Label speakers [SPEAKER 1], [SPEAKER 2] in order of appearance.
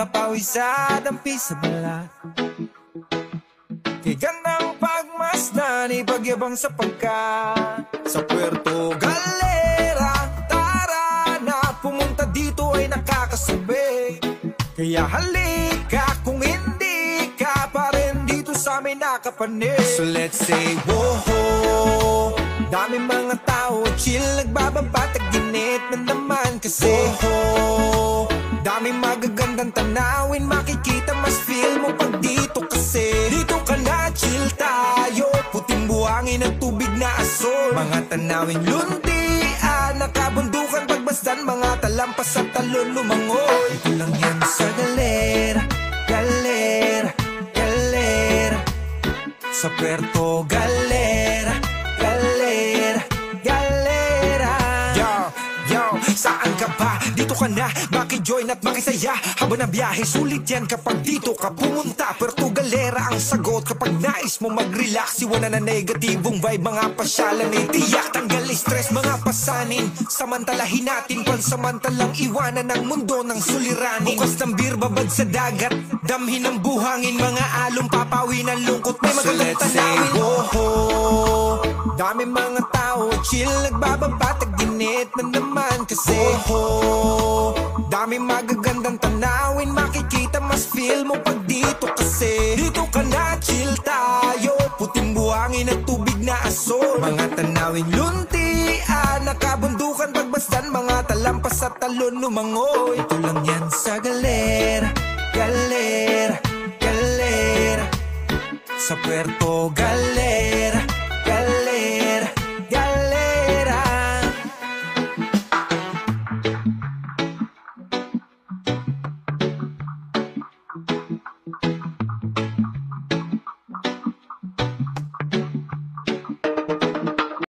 [SPEAKER 1] Nakapawisad ang pisa balat. Kay gandang pagmasdan, ipagyabang sa pagkat sa Puerto Galera. Tara na, pumunta dito ay nakakasabi. Kaya halika, kung hindi ka pa rin dito sa amin nakapanig. So let's say woho, daming mga tao chill, nagbababa taginit na naman kasi woho, daming magagandang tanawin, makikita mas feel mo pag dito kasi. Dito ka na, chill tayo, puting buhangin ng tubig na asol. Mga tanawin luntian, nakabundukan pagbastan, mga talampas at talon lumangoy. Ito lang yan sa Galera, Galera, Galera. Sa Puerto Galera, Galera, Galera. Yo, yo, saan ka ba? Dito ka na, makijoin at makisaya. Habang na biyahe, sulit yan kapag dito ka pumunta. Puerto Galera ang sagot kapag nais mo mag-relax. Iwanan na negatibong vibe, mga pasyalan ay tiyak. Tanggal stress, mga pasanin, samantalahin natin, pansamantalang iwanan ang mundo ng suliranin. Bukas ng beer, babad sa dagat, damhin ng buhangin, mga along papawi ng lungkot. May magandang tanawin. Woho, daming mga tao chill, nagbababa taginit na naman kasi woho, daming magagandang tanawin, makikita mas feel mo pag dito kasi. Dito ka na, chill tayo, puting buhangin at tubig na asol. Mga tanawin luntian, nakabundukan pagbastan, mga talampas at talon lumangoy. Ito lang yan sa Galera, Galera, Galera. Sa Puerto Galera.